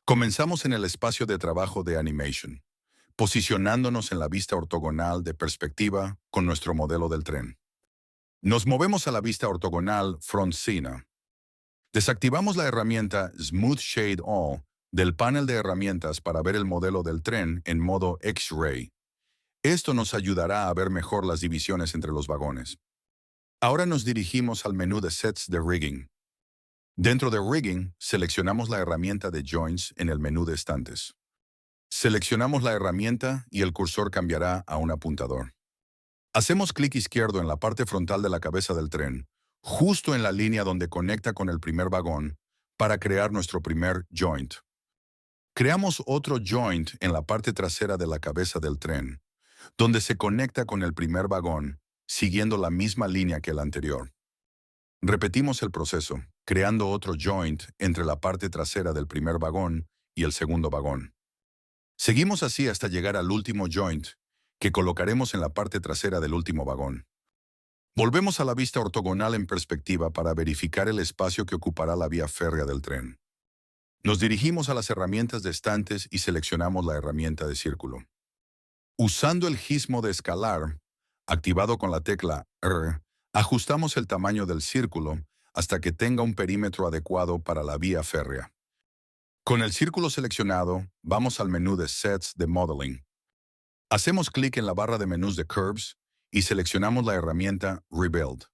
Comenzamos en el espacio de trabajo de Animation, posicionándonos en la vista ortogonal de perspectiva con nuestro modelo del tren. Nos movemos a la vista ortogonal Front Scene. Desactivamos la herramienta Smooth Shade All del panel de herramientas para ver el modelo del tren en modo X-Ray. Esto nos ayudará a ver mejor las divisiones entre los vagones. Ahora nos dirigimos al menú de Sets de Rigging. Dentro de Rigging, seleccionamos la herramienta de Joints en el menú de estantes. Seleccionamos la herramienta y el cursor cambiará a un apuntador. Hacemos clic izquierdo en la parte frontal de la cabeza del tren, justo en la línea donde conecta con el primer vagón, para crear nuestro primer joint. Creamos otro joint en la parte trasera de la cabeza del tren, donde se conecta con el primer vagón, siguiendo la misma línea que el anterior. Repetimos el proceso, creando otro joint entre la parte trasera del primer vagón y el segundo vagón. Seguimos así hasta llegar al último joint, que colocaremos en la parte trasera del último vagón. Volvemos a la vista ortogonal en perspectiva para verificar el espacio que ocupará la vía férrea del tren. Nos dirigimos a las herramientas de estantes y seleccionamos la herramienta de círculo. Usando el gizmo de escalar, activado con la tecla R, ajustamos el tamaño del círculo hasta que tenga un perímetro adecuado para la vía férrea. Con el círculo seleccionado, vamos al menú de Sets de Modeling. Hacemos clic en la barra de menús de Curves y seleccionamos la herramienta Rebuild,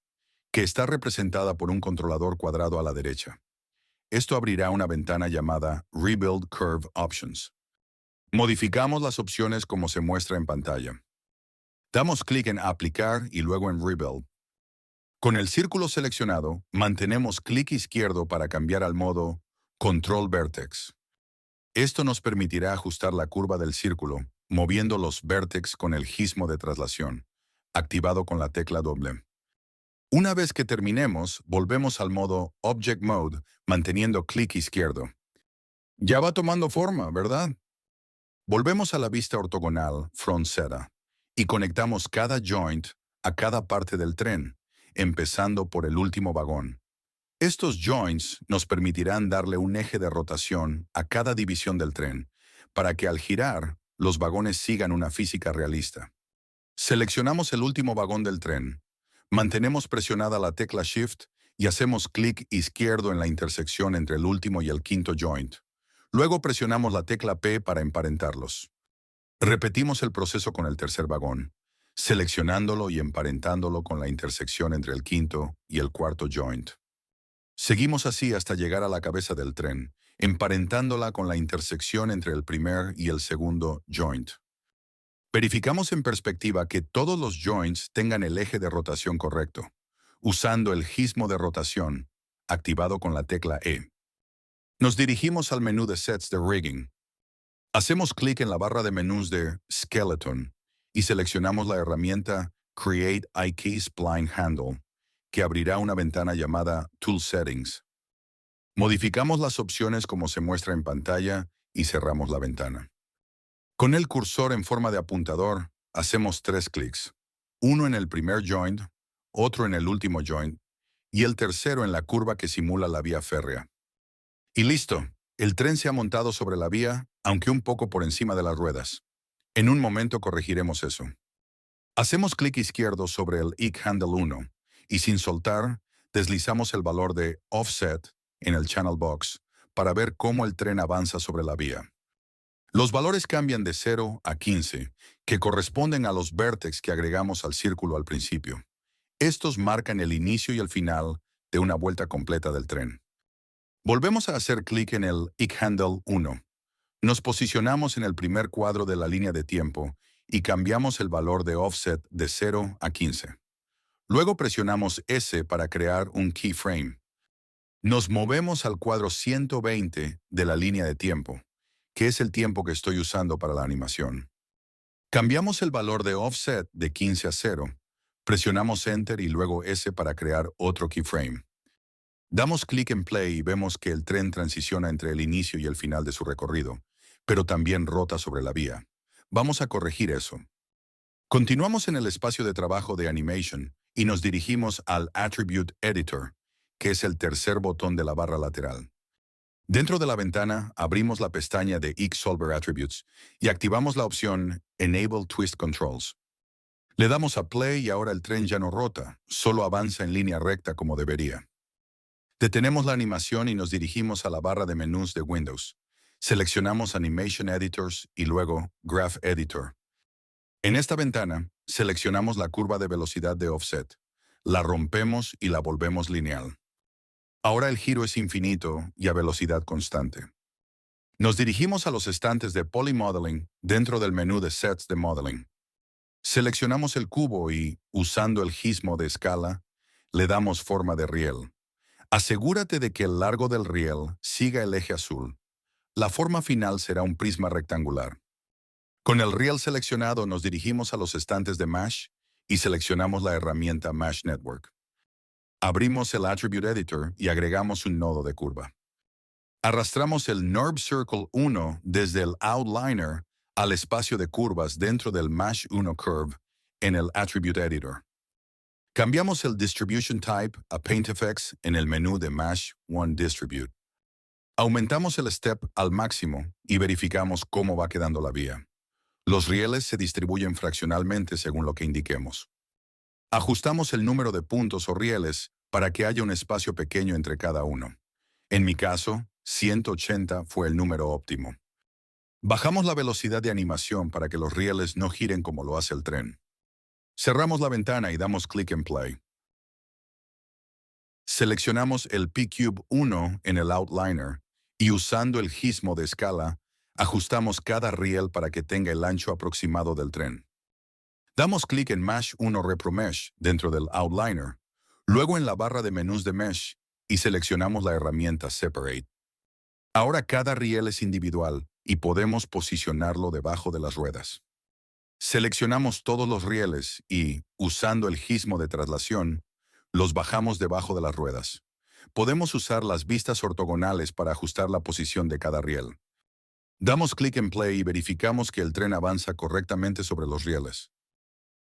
que está representada por un controlador cuadrado a la derecha. Esto abrirá una ventana llamada Rebuild Curve Options. Modificamos las opciones como se muestra en pantalla. Damos clic en Aplicar y luego en Rebuild. Con el círculo seleccionado, mantenemos clic izquierdo para cambiar al modo Control Vertex. Esto nos permitirá ajustar la curva del círculo, moviendo los vértex con el gizmo de traslación, activado con la tecla doble. Una vez que terminemos, volvemos al modo Object Mode, manteniendo clic izquierdo. Ya va tomando forma, ¿verdad? Volvemos a la vista ortogonal Front Seta y conectamos cada joint a cada parte del tren, empezando por el último vagón. Estos joints nos permitirán darle un eje de rotación a cada división del tren, para que al girar, los vagones sigan una física realista. Seleccionamos el último vagón del tren, mantenemos presionada la tecla Shift y hacemos clic izquierdo en la intersección entre el último y el quinto joint. Luego presionamos la tecla P para emparentarlos. Repetimos el proceso con el tercer vagón, seleccionándolo y emparentándolo con la intersección entre el quinto y el cuarto joint. Seguimos así hasta llegar a la cabeza del tren, emparentándola con la intersección entre el primer y el segundo joint. Verificamos en perspectiva que todos los joints tengan el eje de rotación correcto, usando el gizmo de rotación, activado con la tecla E. Nos dirigimos al menú de Sets de Rigging. Hacemos clic en la barra de menús de Skeleton y seleccionamos la herramienta Create IK Spline Handle, que abrirá una ventana llamada Tool Settings. Modificamos las opciones como se muestra en pantalla y cerramos la ventana. Con el cursor en forma de apuntador, hacemos 3 clics. Uno en el primer joint, otro en el último joint y el tercero en la curva que simula la vía férrea. Y listo, el tren se ha montado sobre la vía, aunque un poco por encima de las ruedas. En un momento corregiremos eso. Hacemos clic izquierdo sobre el IK Handle 1 y sin soltar, deslizamos el valor de Offset en el Channel Box para ver cómo el tren avanza sobre la vía. Los valores cambian de 0 a 15, que corresponden a los vértex que agregamos al círculo al principio. Estos marcan el inicio y el final de una vuelta completa del tren. Volvemos a hacer clic en el IK Handle 1. Nos posicionamos en el primer cuadro de la línea de tiempo y cambiamos el valor de offset de 0 a 15. Luego presionamos S para crear un keyframe. Nos movemos al cuadro 120 de la línea de tiempo, que es el tiempo que estoy usando para la animación. Cambiamos el valor de offset de 15 a 0. Presionamos Enter y luego S para crear otro keyframe. Damos clic en Play y vemos que el tren transiciona entre el inicio y el final de su recorrido, pero también rota sobre la vía. Vamos a corregir eso. Continuamos en el espacio de trabajo de Animation y nos dirigimos al Attribute Editor, que es el tercer botón de la barra lateral. Dentro de la ventana, abrimos la pestaña de Xsolver Attributes y activamos la opción Enable Twist Controls. Le damos a Play y ahora el tren ya no rota, solo avanza en línea recta como debería. Detenemos la animación y nos dirigimos a la barra de menús de Windows. Seleccionamos Animation Editors y luego Graph Editor. En esta ventana, seleccionamos la curva de velocidad de offset. La rompemos y la volvemos lineal. Ahora el giro es infinito y a velocidad constante. Nos dirigimos a los estantes de Polymodeling dentro del menú de Sets de Modeling. Seleccionamos el cubo y, usando el gizmo de escala, le damos forma de riel. Asegúrate de que el largo del riel siga el eje azul. La forma final será un prisma rectangular. Con el riel seleccionado nos dirigimos a los estantes de Mesh y seleccionamos la herramienta Mesh Network. Abrimos el Attribute Editor y agregamos un nodo de curva. Arrastramos el NURB Circle 1 desde el Outliner al espacio de curvas dentro del Mesh 1 Curve en el Attribute Editor. Cambiamos el Distribution Type a PaintFX en el menú de Mesh 1 Distribute. Aumentamos el step al máximo y verificamos cómo va quedando la vía. Los rieles se distribuyen fraccionalmente según lo que indiquemos. Ajustamos el número de puntos o rieles para que haya un espacio pequeño entre cada uno. En mi caso, 180 fue el número óptimo. Bajamos la velocidad de animación para que los rieles no giren como lo hace el tren. Cerramos la ventana y damos clic en Play. Seleccionamos el P-Cube 1 en el Outliner y usando el gizmo de escala, ajustamos cada riel para que tenga el ancho aproximado del tren. Damos clic en Mesh 1 Repro Mesh dentro del Outliner, luego en la barra de menús de Mesh y seleccionamos la herramienta Separate. Ahora cada riel es individual y podemos posicionarlo debajo de las ruedas. Seleccionamos todos los rieles y, usando el gizmo de traslación, los bajamos debajo de las ruedas. Podemos usar las vistas ortogonales para ajustar la posición de cada riel. Damos clic en Play y verificamos que el tren avanza correctamente sobre los rieles.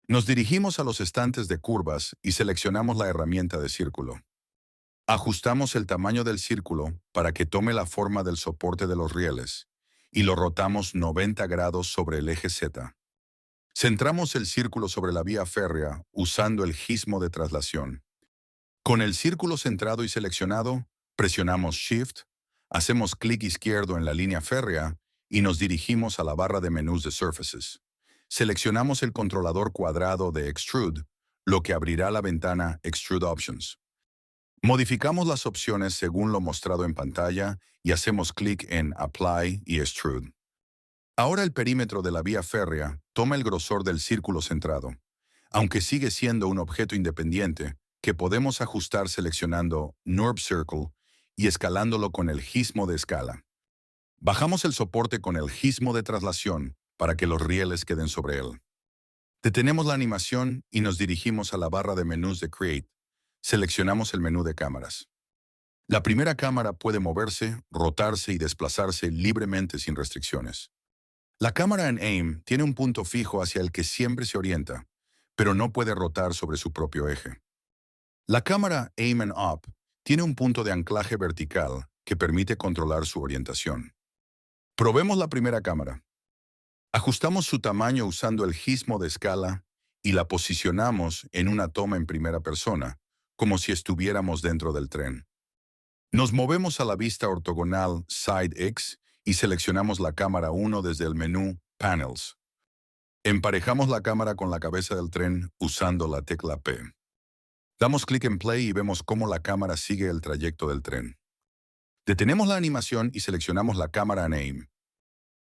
Nos dirigimos a los estantes de curvas y seleccionamos la herramienta de círculo. Ajustamos el tamaño del círculo para que tome la forma del soporte de los rieles y lo rotamos 90 grados sobre el eje Z. Centramos el círculo sobre la vía férrea usando el gizmo de traslación. Con el círculo centrado y seleccionado, presionamos Shift, hacemos clic izquierdo en la línea férrea y nos dirigimos a la barra de menús de Surfaces. Seleccionamos el controlador cuadrado de Extrude, lo que abrirá la ventana Extrude Options. Modificamos las opciones según lo mostrado en pantalla y hacemos clic en Apply y Extrude. Ahora el perímetro de la vía férrea toma el grosor del círculo centrado, aunque sigue siendo un objeto independiente que podemos ajustar seleccionando NURB Circle y escalándolo con el gizmo de escala. Bajamos el soporte con el gizmo de traslación para que los rieles queden sobre él. Detenemos la animación y nos dirigimos a la barra de menús de Create. Seleccionamos el menú de cámaras. La primera cámara puede moverse, rotarse y desplazarse libremente sin restricciones. La cámara en AIM tiene un punto fijo hacia el que siempre se orienta, pero no puede rotar sobre su propio eje. La cámara Aim and Up tiene un punto de anclaje vertical que permite controlar su orientación. Probemos la primera cámara. Ajustamos su tamaño usando el gizmo de escala y la posicionamos en una toma en primera persona, como si estuviéramos dentro del tren. Nos movemos a la vista ortogonal Side X y seleccionamos la cámara 1 desde el menú Panels. Emparejamos la cámara con la cabeza del tren usando la tecla P. Damos clic en Play y vemos cómo la cámara sigue el trayecto del tren. Detenemos la animación y seleccionamos la cámara en AIM.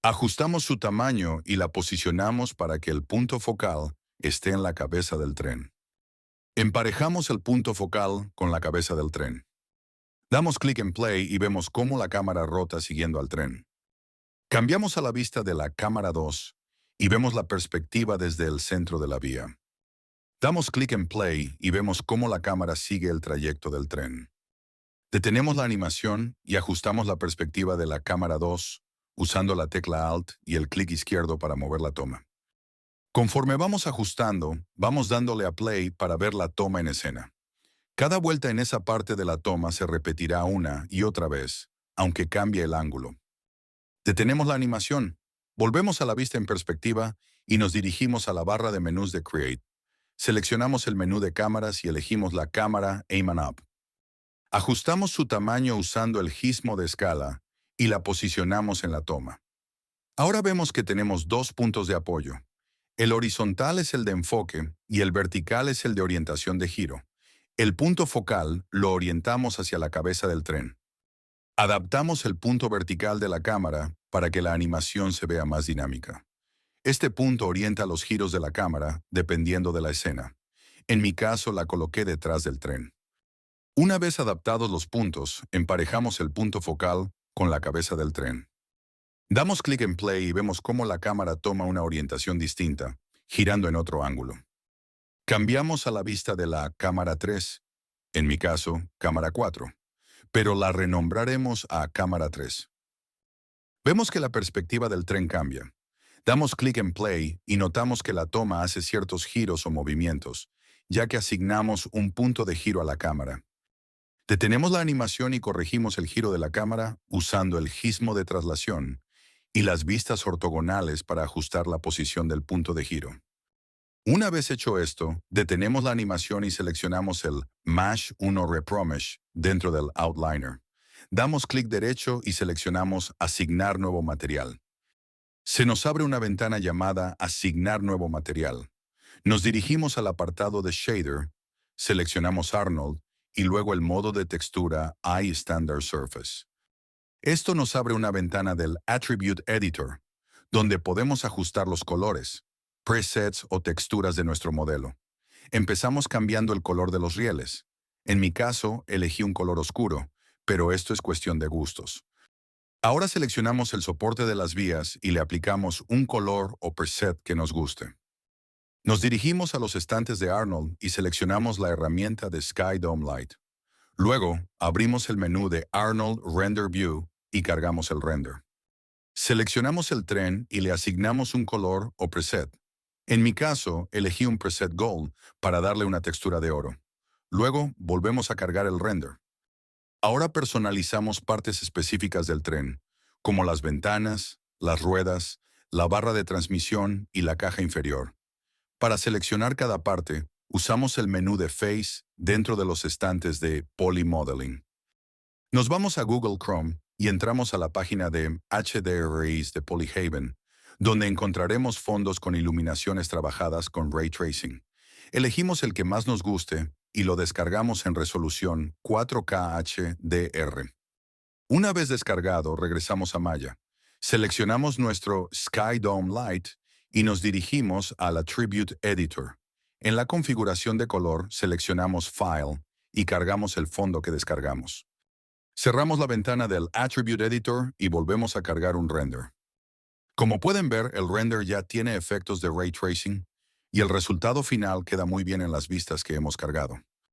Ajustamos su tamaño y la posicionamos para que el punto focal esté en la cabeza del tren. Emparejamos el punto focal con la cabeza del tren. Damos clic en Play y vemos cómo la cámara rota siguiendo al tren. Cambiamos a la vista de la cámara 2 y vemos la perspectiva desde el centro de la vía. Damos clic en Play y vemos cómo la cámara sigue el trayecto del tren. Detenemos la animación y ajustamos la perspectiva de la cámara 2 usando la tecla Alt y el clic izquierdo para mover la toma. Conforme vamos ajustando, vamos dándole a Play para ver la toma en escena. Cada vuelta en esa parte de la toma se repetirá una y otra vez, aunque cambie el ángulo. Detenemos la animación, volvemos a la vista en perspectiva y nos dirigimos a la barra de menús de Create. Seleccionamos el menú de cámaras y elegimos la cámara Aim and Up. Ajustamos su tamaño usando el gizmo de escala y la posicionamos en la toma. Ahora vemos que tenemos dos puntos de apoyo. El horizontal es el de enfoque y el vertical es el de orientación de giro. El punto focal lo orientamos hacia la cabeza del tren. Adaptamos el punto vertical de la cámara para que la animación se vea más dinámica. Este punto orienta los giros de la cámara dependiendo de la escena. En mi caso la coloqué detrás del tren. Una vez adaptados los puntos, emparejamos el punto focal con la cabeza del tren. Damos clic en play y vemos cómo la cámara toma una orientación distinta, girando en otro ángulo. Cambiamos a la vista de la cámara 3, en mi caso, cámara 4, pero la renombraremos a cámara 3. Vemos que la perspectiva del tren cambia. Damos clic en play y notamos que la toma hace ciertos giros o movimientos, ya que asignamos un punto de giro a la cámara. Detenemos la animación y corregimos el giro de la cámara usando el gizmo de traslación y las vistas ortogonales para ajustar la posición del punto de giro. Una vez hecho esto, detenemos la animación y seleccionamos el Mesh 1 Repromesh dentro del Outliner. Damos clic derecho y seleccionamos Asignar nuevo material. Se nos abre una ventana llamada Asignar nuevo material. Nos dirigimos al apartado de Shader, seleccionamos Arnold y luego el modo de textura iStandard Surface. Esto nos abre una ventana del Attribute Editor, donde podemos ajustar los colores, presets o texturas de nuestro modelo. Empezamos cambiando el color de los rieles. En mi caso, elegí un color oscuro, pero esto es cuestión de gustos. Ahora seleccionamos el soporte de las vías y le aplicamos un color o preset que nos guste. Nos dirigimos a los estantes de Arnold y seleccionamos la herramienta de Sky Dome Light. Luego, abrimos el menú de Arnold Render View y cargamos el render. Seleccionamos el tren y le asignamos un color o preset. En mi caso, elegí un preset Gold para darle una textura de oro. Luego, volvemos a cargar el render. Ahora personalizamos partes específicas del tren, como las ventanas, las ruedas, la barra de transmisión y la caja inferior. Para seleccionar cada parte, usamos el menú de Face dentro de los estantes de Poly Modeling. Nos vamos a Google Chrome y entramos a la página de HDRIs de Polyhaven, donde encontraremos fondos con iluminaciones trabajadas con Ray Tracing. Elegimos el que más nos guste y lo descargamos en resolución 4K HDR. Una vez descargado, regresamos a Maya. Seleccionamos nuestro Sky Dome Light y nos dirigimos al Attribute Editor. En la configuración de color, seleccionamos File y cargamos el fondo que descargamos. Cerramos la ventana del Attribute Editor y volvemos a cargar un render. Como pueden ver, el render ya tiene efectos de Ray Tracing y el resultado final queda muy bien en las vistas que hemos cargado.